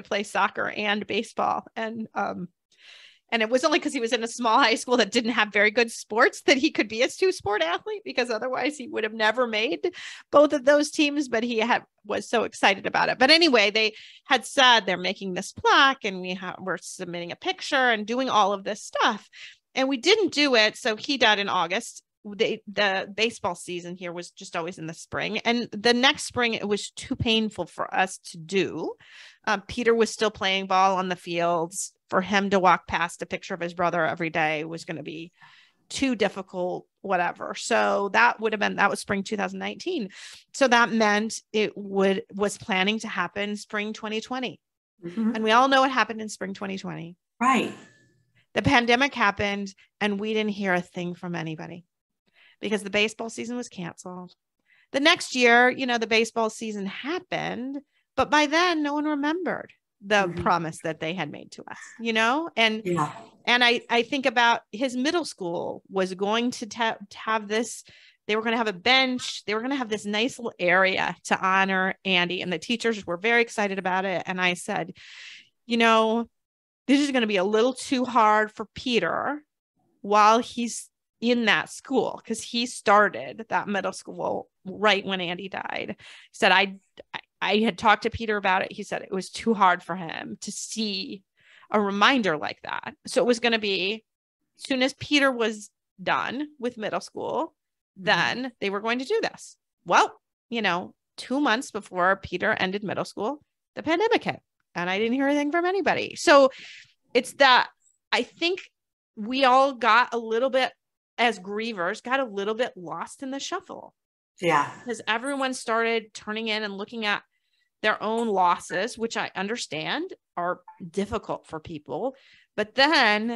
play soccer and baseball. And it was only because he was in a small high school that didn't have very good sports that he could be a 2-sport athlete, because otherwise he would have never made both of those teams. But he was so excited about it. But anyway, they had said they're making this plaque, and we're submitting a picture and doing all of this stuff. And we didn't do it. So he died in August. The baseball season here was just always in the spring. And the next spring, it was too painful for us to do. Peter was still playing ball on the fields. For him to walk past a picture of his brother every day was going to be too difficult, whatever. So that was spring 2019. So that meant it was planning to happen spring 2020. Mm-hmm. And we all know what happened in spring 2020. Right. The pandemic happened, and we didn't hear a thing from anybody because the baseball season was canceled. The next year, the baseball season happened, but by then no one remembered the promise that they had made to us, and I think about his middle school was going to have this, they were going to have a bench. They were going to have this nice little area to honor Andy, and the teachers were very excited about it. And I said, this is going to be a little too hard for Peter while he's in that school, because he started that middle school right when Andy died. He said, I had talked to Peter about it. He said it was too hard for him to see a reminder like that. So it was going to be, as soon as Peter was done with middle school, then they were going to do this. Well, 2 months before Peter ended middle school, the pandemic hit, and I didn't hear anything from anybody. So it's that I think we all got a little bit, as grievers, got a little bit lost in the shuffle. Yeah. Because everyone started turning in and looking at their own losses, which I understand are difficult for people, but then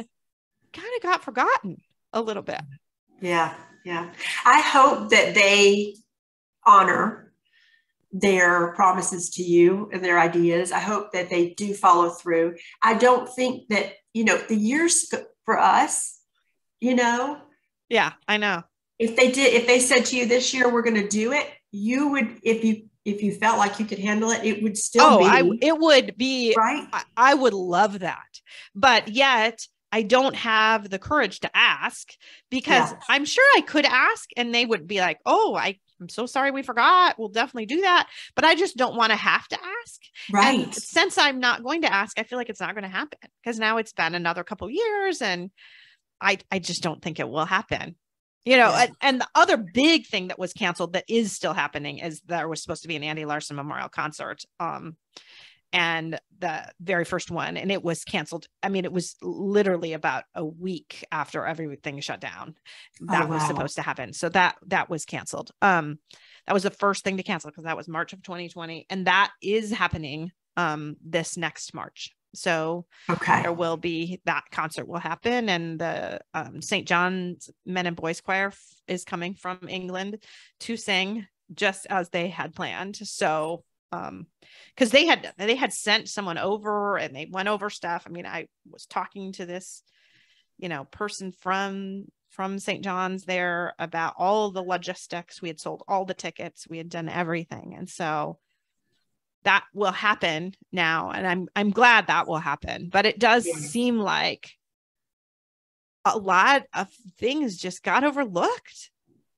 kind of got forgotten a little bit. Yeah. Yeah. I hope that they honor their promises to you and their ideas. I hope that they do follow through. I don't think that, the years for us, Yeah, I know. If they said to you this year, we're going to do it, you would, if you felt like you could handle it, it would still be. It would be, right. I would love that. But yet I don't have the courage to ask, because I'm sure I could ask and they would be like, oh, I'm so sorry, we forgot. We'll definitely do that. But I just don't want to have to ask. Right. And since I'm not going to ask, I feel like it's not going to happen, because now it's been another couple of years and I just don't think it will happen. And the other big thing that was canceled that is still happening is there was supposed to be an Andy Larson memorial concert. And the very first one, and it was canceled. I mean, it was literally about a week after everything shut down. That was supposed to happen. So that was canceled. That was the first thing to cancel, because that was March of 2020. And that is happening this next March. So there will be, that concert will happen. And the St. John's Men and Boys Choir is coming from England to sing just as they had planned. So because they had sent someone over and they went over stuff. I mean, I was talking to this, person from St. John's there about all the logistics. We had sold all the tickets. We had done everything. And so that will happen now. And I'm glad that will happen, but it does seem like a lot of things just got overlooked.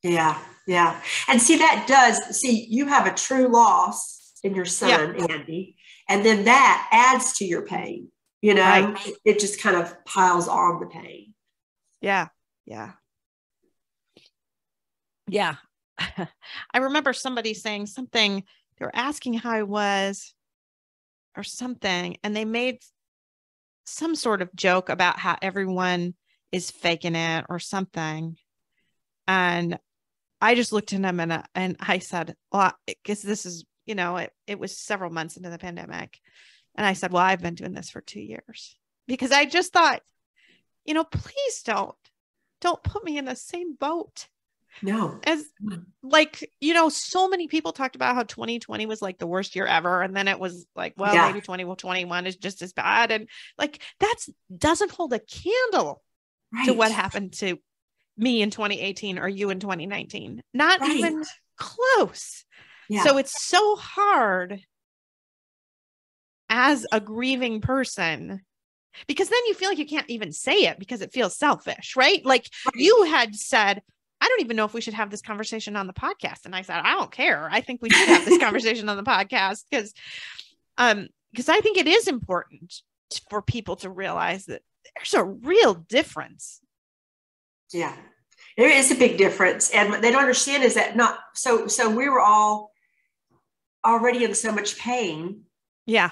Yeah. Yeah. And you have a true loss in your son, Andy, and then that adds to your pain. Right. It just kind of piles on the pain. Yeah. Yeah. Yeah. I remember somebody saying something, they were asking how I was or something, and they made some sort of joke about how everyone is faking it or something. And I just looked at him and I said, well, because this is, it was several months into the pandemic. And I said, well, I've been doing this for 2 years, because I just thought, please don't put me in the same boat. No. As so many people talked about how 2020 was like the worst year ever. And then it was like, well, maybe 2021 is just as bad. And like, doesn't hold a candle to what happened to me in 2018 or you in 2019. Not even close. Yeah. So it's so hard as a grieving person, because then you feel like you can't even say it because it feels selfish, right? Like you had said, I don't even know if we should have this conversation on the podcast. And I said, I don't care. I think we should have this conversation on the podcast because I think it is important for people to realize that there's a real difference. Yeah, there is a big difference. And what they don't understand is that so we were all already in so much pain. Yeah.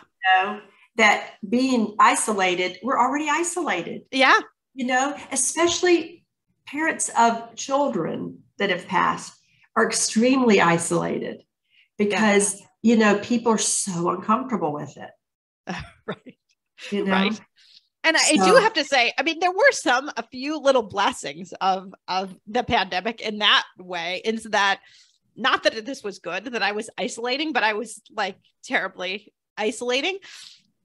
That being isolated, we're already isolated. Yeah. Especially parents of children that have passed are extremely isolated because, people are so uncomfortable with it. Right. Right. And I do have to say, I mean, there were a few little blessings of the pandemic in that way, in that, not that this was good, that I was isolating, but I was like terribly isolating.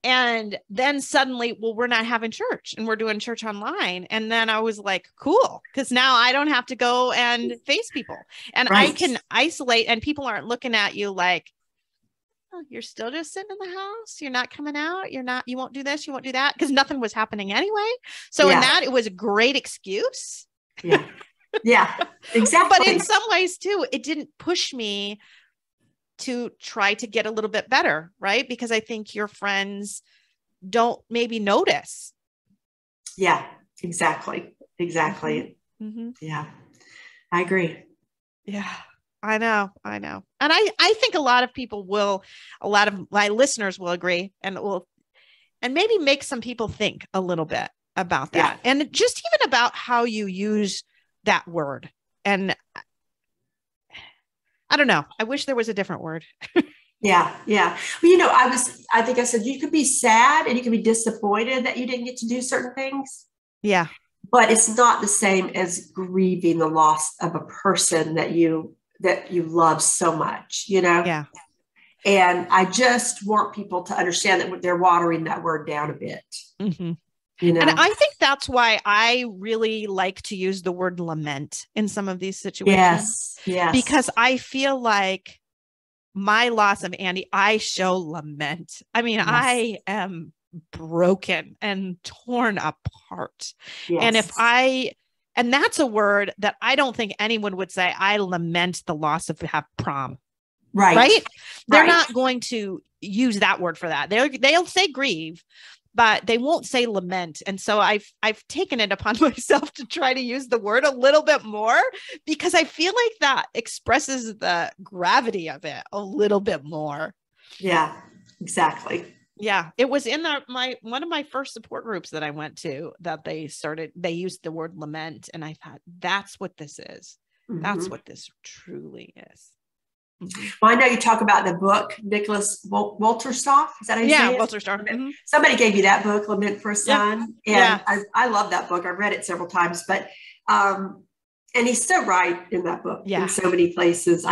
And then suddenly, well, we're not having church and we're doing church online. And then I was like, cool, because now I don't have to go and face people and I can isolate and people aren't looking at you like, oh, you're still just sitting in the house. You're not coming out. You won't do this. You won't do that, because nothing was happening anyway. So in that, it was a great excuse. Yeah. Yeah, exactly. But in some ways too, it didn't push me to try to get a little bit better, right? Because I think your friends don't maybe notice. Yeah, exactly. Mm-hmm. Yeah, I agree. Yeah, I know. And I think a lot of my listeners will agree and maybe make some people think a little bit about that. Yeah. And just even about how you use that word. And I don't know. I wish there was a different word. Yeah. Yeah. Well, I think I said you could be sad and you could be disappointed that you didn't get to do certain things. Yeah. But it's not the same as grieving the loss of a person that you love so much, Yeah. And I just want people to understand that they're watering that word down a bit. Mm-hmm. And I think that's why I really like to use the word lament in some of these situations. Yes. Yes. Because I feel like my loss of Andy, I show lament. I mean, yes. I am broken and torn apart. Yes. And that's a word that I don't think anyone would say, I lament the loss of prom. Right. They're not going to use that word for that. They'll say grieve, but they won't say lament. And so I've taken it upon myself to try to use the word a little bit more, because I feel like that expresses the gravity of it a little bit more. Yeah, exactly. Yeah. It was in one of my first support groups that I went to that they used the word lament. And I thought, that's what this is. Mm-hmm. That's what this truly is. Mm-hmm. Well, I know you talk about the book, Nicholas Wolterstorff. Is that how you say it? Wolterstorff. Mm-hmm. Somebody gave you that book, Lament for a Son. And I love that book. I've read it several times, but, and he's so right in that book in so many places.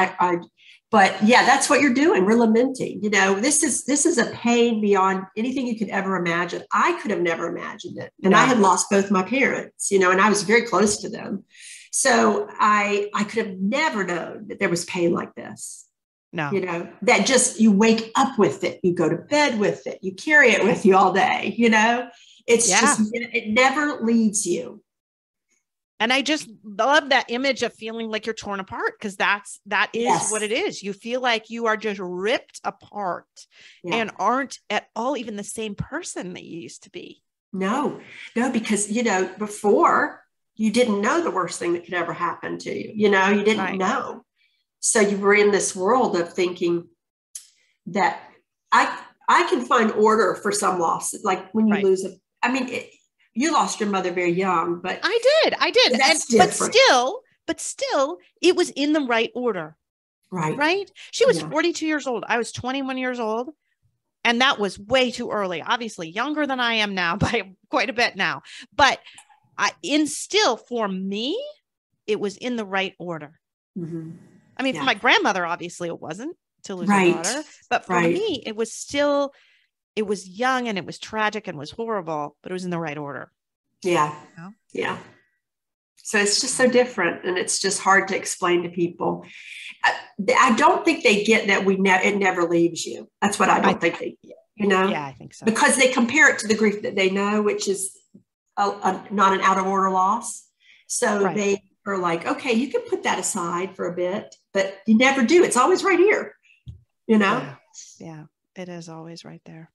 But that's what you're doing. We're lamenting, this is a pain beyond anything you could ever imagine. I could have never imagined it. And I had lost both my parents, and I was very close to them. So I could have never known that there was pain like this. No, that just, you wake up with it, you go to bed with it, you carry it with you all day, it's just, it never leaves you. And I just love that image of feeling like you're torn apart, because that is what it is. You feel like you are just ripped apart and aren't at all even the same person that you used to be. No, because, before, you didn't know the worst thing that could ever happen to you. You didn't know. So you were in this world of thinking that I can find order for some loss. Like when you lose you lost your mother very young, but I did. But still it was in the right order. Right. She was 42 years old. I was 21 years old. And that was way too early, obviously younger than I am now by quite a bit now, but for me, it was in the right order. Mm-hmm. I mean, for my grandmother, obviously it wasn't to lose her daughter, but for me, it was young and it was tragic and was horrible, but it was in the right order. Yeah. Yeah. So it's just so different, and it's just hard to explain to people. I don't think they get that it never leaves you. That's what I don't think they get, Yeah, I think so. Because they compare it to the grief that they know, which is not an out of order loss. So they are like, okay, you can put that aside for a bit, but you never do. It's always right here, Yeah, it is always right there.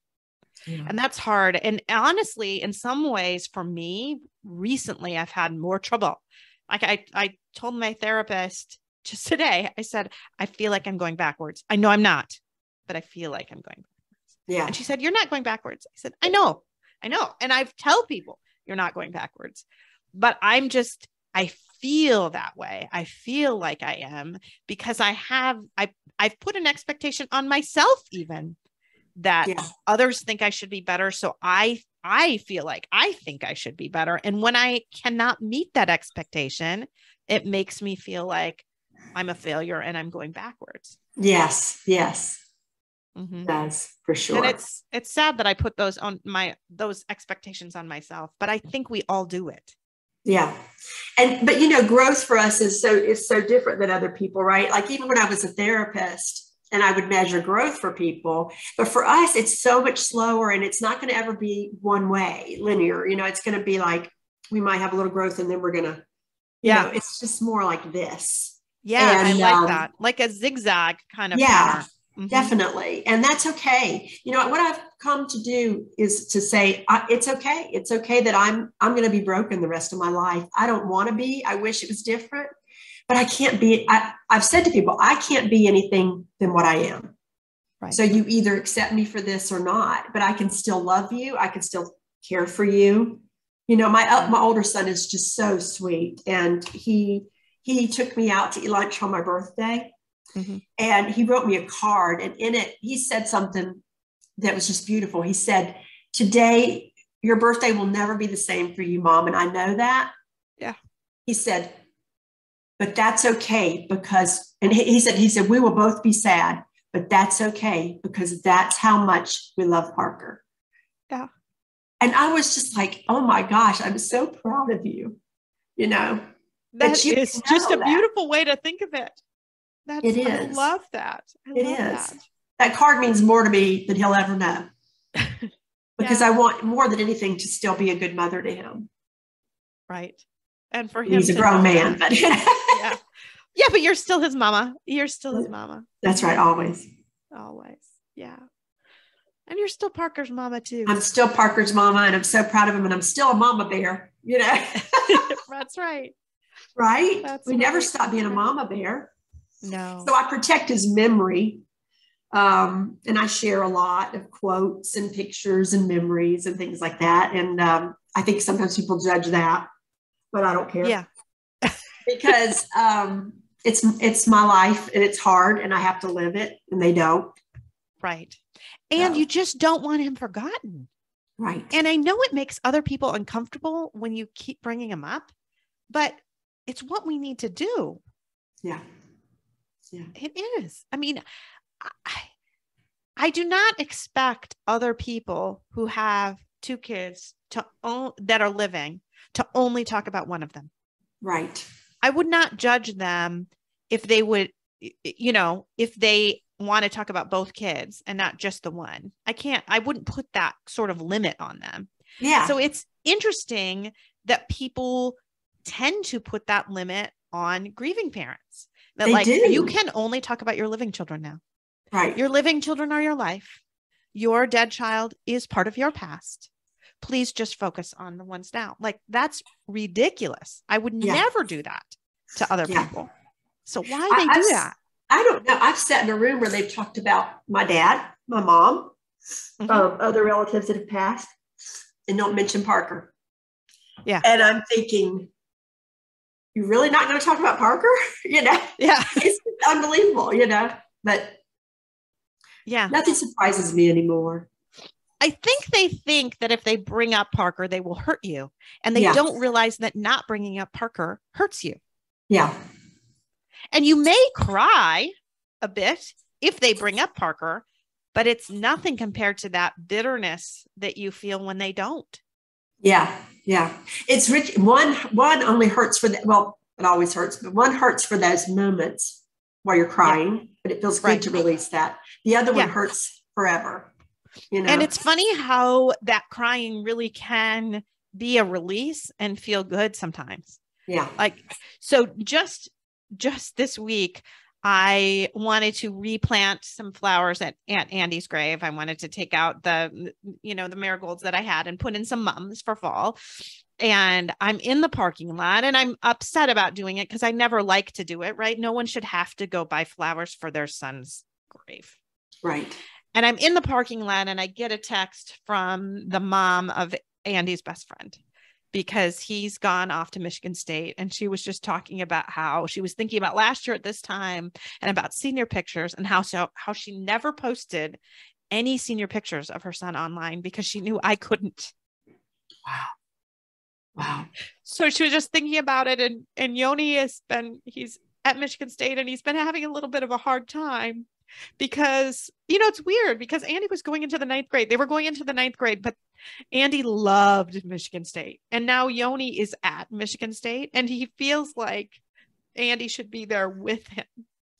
Yeah. And that's hard. And honestly, in some ways for me, recently, I've had more trouble. Like I told my therapist just today, I said, I feel like I'm going backwards. I know I'm not, but I feel like I'm going backwards. Yeah. And she said, you're not going backwards. I said, I know. And I've tell people, you're not going backwards, but I feel that way. I feel like I am, because I've put an expectation on myself, even that others think I should be better. So I feel like I think I should be better. And when I cannot meet that expectation, it makes me feel like I'm a failure and I'm going backwards. Yes. Yes. Mm-hmm. It does, for sure. And it's sad that I put those expectations on myself, but I think we all do it. Yeah. But growth for us is so different than other people, right? Like even when I was a therapist and I would measure growth for people, but for us, it's so much slower, and it's not going to ever be one way, linear. It's going to be like, we might have a little growth and then we're going to, it's just more like this. Yeah. And, I like that. Like a zigzag kind of pattern. Mm-hmm. Definitely. And that's okay. What I've come to do is to say, it's okay. It's okay that I'm going to be broken the rest of my life. I don't want to be. I wish it was different, but I can't be. I've said to people, I can't be anything than what I am. Right. So you either accept me for this or not, but I can still love you. I can still care for you. My older son is just so sweet. And he took me out to eat lunch on my birthday. And he wrote me a card, and in it, he said something that was just beautiful. He said, today, your birthday will never be the same for you, Mom. And I know that. Yeah. He said, but that's okay because, and he said, we will both be sad, but that's okay because that's how much we love Parker. Yeah. And I was just like, oh my gosh, I'm so proud of you. That is just a beautiful way to think of it. It is. I love that. It is. That card means more to me than he'll ever know. Because I want more than anything to still be a good mother to him. Right. And for him, he's a grown man, but yeah, but you're still his mama. You're still his mama. That's right. Always. Yeah. And you're still Parker's mama too. I'm still Parker's mama, and I'm so proud of him, and I'm still a mama bear, That's right. Right. We never stop being a mama bear. No. So I protect his memory. And I share a lot of quotes and pictures and memories and things like that. And I think sometimes people judge that, but I don't care. Yeah. Because it's my life, and it's hard, and I have to live it, and they don't. Right. And you just don't want him forgotten. Right. And I know it makes other people uncomfortable when you keep bringing him up, but it's what we need to do. Yeah. Yeah. It is. I mean, I do not expect other people who have two kids that are living to only talk about one of them. Right. I would not judge them if they would, if they want to talk about both kids and not just the one. I wouldn't put that sort of limit on them. Yeah. So it's interesting that people tend to put that limit on grieving parents. That they do. You can only talk about your living children now. Right. Your living children are your life. Your dead child is part of your past. Please just focus on the ones now. That's ridiculous. I would never do that to other people. So why they do that? I don't know. I've sat in a room where they've talked about my dad, my mom, other relatives that have passed, and don't mention Parker. Yeah. And I'm thinking, you're really not going to talk about Parker? Yeah. It's unbelievable, but nothing surprises me anymore. I think they think that if they bring up Parker, they will hurt you. And they don't realize that not bringing up Parker hurts you. Yeah. And you may cry a bit if they bring up Parker, but it's nothing compared to that bitterness that you feel when they don't. Yeah. Yeah. It's rich. One only hurts for well, it always hurts, but one hurts for those moments while you're crying, but it feels good to release that. The other one hurts forever. And it's funny how that crying really can be a release and feel good sometimes. Yeah. So just this week, I wanted to replant some flowers at Aunt Andy's grave. I wanted to take out the marigolds that I had and put in some mums for fall. And I'm in the parking lot, and I'm upset about doing it because I never like to do it, right? No one should have to go buy flowers for their son's grave. Right. And I'm in the parking lot, and I get a text from the mom of Andy's best friend, because he's gone off to Michigan State. And she was just talking about how she was thinking about last year at this time and about senior pictures, and how she never posted any senior pictures of her son online because she knew I couldn't. Wow. So she was just thinking about it. And Yoni he's at Michigan State, and he's been having a little bit of a hard time because, it's weird because Andy was going into the 9th grade. They were going into the 9th grade, but Andy loved Michigan State. And now Yoni is at Michigan State, and he feels like Andy should be there with him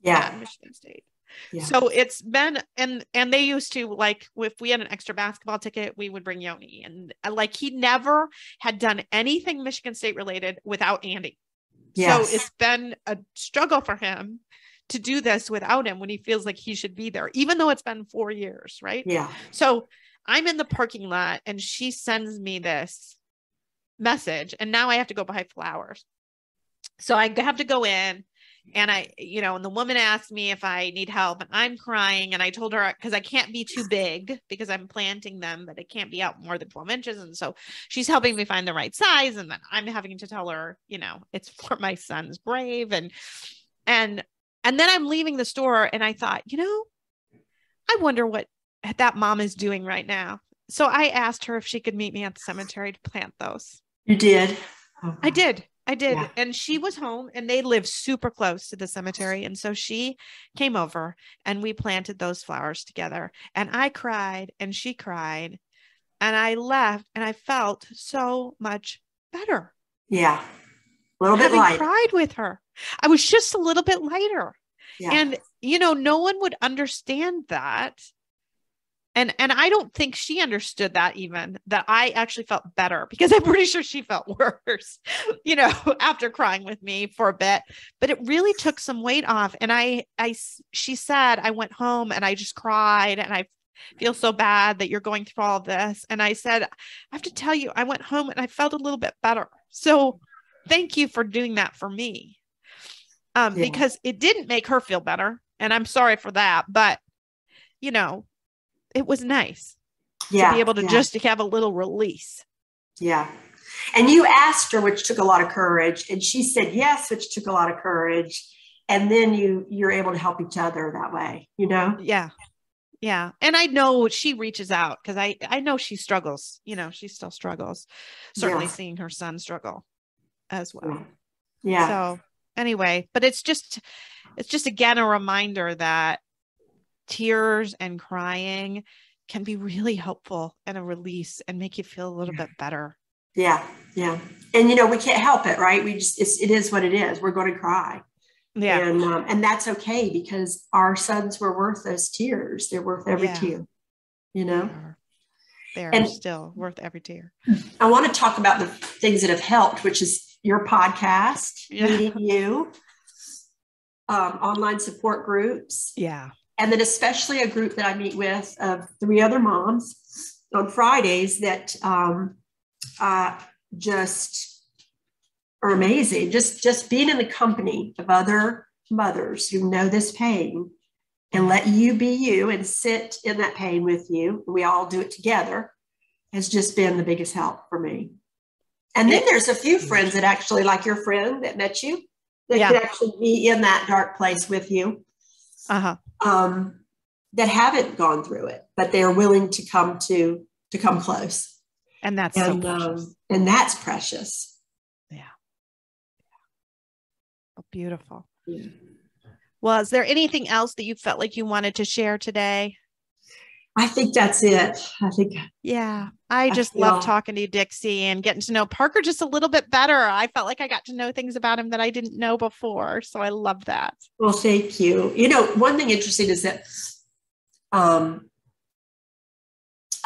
at Michigan State. Yeah. So it's been, and they used to, if we had an extra basketball ticket, we would bring Yoni, and he never had done anything Michigan State related without Andy. Yes. So it's been a struggle for him to do this without him when he feels like he should be there, even though it's been 4 years. Right. Yeah. So I'm in the parking lot, and she sends me this message, and now I have to go buy flowers. So I have to go in, and and the woman asked me if I need help, and I'm crying. And I told her, because I can't be too big because I'm planting them, but it can't be out more than 12 inches. And so she's helping me find the right size. And then I'm having to tell her, it's for my son's grave. And And then I'm leaving the store and I thought, I wonder what that mom is doing right now. So I asked her if she could meet me at the cemetery to plant those. You did? Oh, I did. Yeah. And she was home and they live super close to the cemetery. And so she came over and we planted those flowers together. And I cried and she cried. And I left and I felt so much better. Yeah. A little bit lighter. Cried with her. I was just a little bit lighter. Yeah. And, no one would understand that. And I don't think she understood that even, that I actually felt better, because I'm pretty sure she felt worse, after crying with me for a bit, but it really took some weight off. And she said, I went home and I just cried and I feel so bad that you're going through all this. And I said, I have to tell you, I went home and I felt a little bit better. So thank you for doing that for me. Because it didn't make her feel better. And I'm sorry for that, but it was nice to be able to just have a little release. Yeah. And you asked her, which took a lot of courage, and she said yes, which took a lot of courage. And then you're able to help each other that way, Yeah. Yeah. And I know she reaches out because I know she struggles, she still struggles, certainly seeing her son struggle as well. Yeah. So anyway, but it's just again, a reminder that tears and crying can be really helpful and a release and make you feel a little bit better. Yeah. Yeah. And, we can't help it, right? It is what it is. We're going to cry. Yeah. And that's okay, because our sons were worth those tears. They're worth every tear, They're still worth every tear. I want to talk about the things that have helped, which is your podcast, meeting you, online support groups. Yeah. And then especially a group that I meet with of 3 other moms on Fridays that just are amazing. Just being in the company of other mothers who know this pain and let you be you and sit in that pain with you. We all do it together, has just been the biggest help for me. And then there's a few friends that actually, like your friend that met you, that could actually be in that dark place with you. That haven't gone through it, but they're willing to come close. And that's so precious. And that's precious. Yeah. Oh, beautiful. Yeah. Well, is there anything else that you felt like you wanted to share today? I think that's it. I just love talking to you, Dixie, and getting to know Parker just a little bit better. I felt like I got to know things about him that I didn't know before. So I love that. Well, thank you. One thing interesting is that I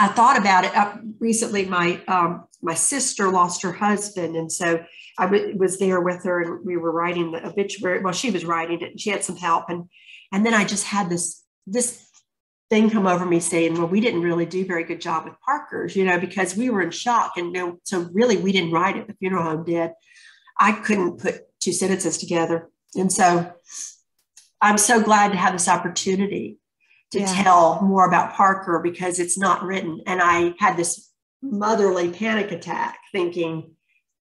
thought about it recently. My sister lost her husband. And so I was there with her and we were writing the obituary. Well, she was writing it and she had some help. And then I just had this thing come over me saying, well, we didn't really do a very good job with Parker's, because we were in shock. And so really we didn't write it. The funeral home did. I couldn't put 2 sentences together. And so I'm so glad to have this opportunity to tell more about Parker, because it's not written. And I had this motherly panic attack thinking,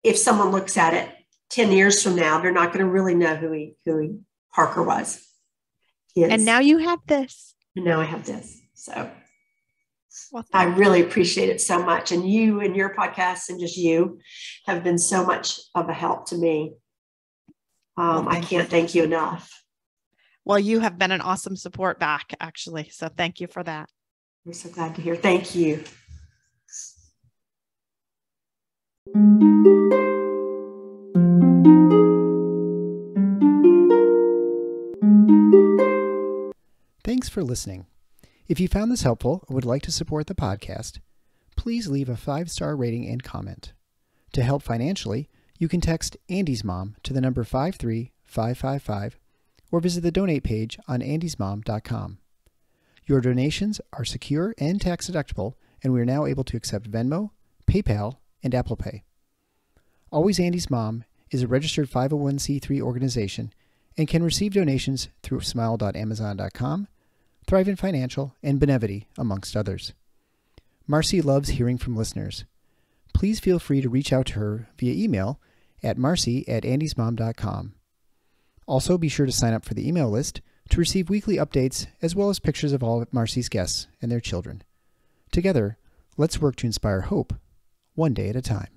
if someone looks at it 10 years from now, they're not going to really know who Parker was. And now you have this. And now I have this. So I really appreciate it so much. And you and your podcast and just you have been so much of a help to me. I can't thank you enough. Well, you have been an awesome support back, actually. So thank you for that. We're so glad to hear. Thank you. Thanks for listening. If you found this helpful or would like to support the podcast, please leave a 5-star rating and comment. To help financially, you can text Andy's Mom to the number 53555 or visit the donate page on andysmom.com. Your donations are secure and tax deductible, and we are now able to accept Venmo, PayPal, and Apple Pay. Always Andy's Mom is a registered 501c3 organization and can receive donations through smile.amazon.com, Thrivent Financial, and Benevity, amongst others. Marcy loves hearing from listeners. Please feel free to reach out to her via email at marcy@andysmom.com. Also, be sure to sign up for the email list to receive weekly updates as well as pictures of all of Marcy's guests and their children. Together, let's work to inspire hope, one day at a time.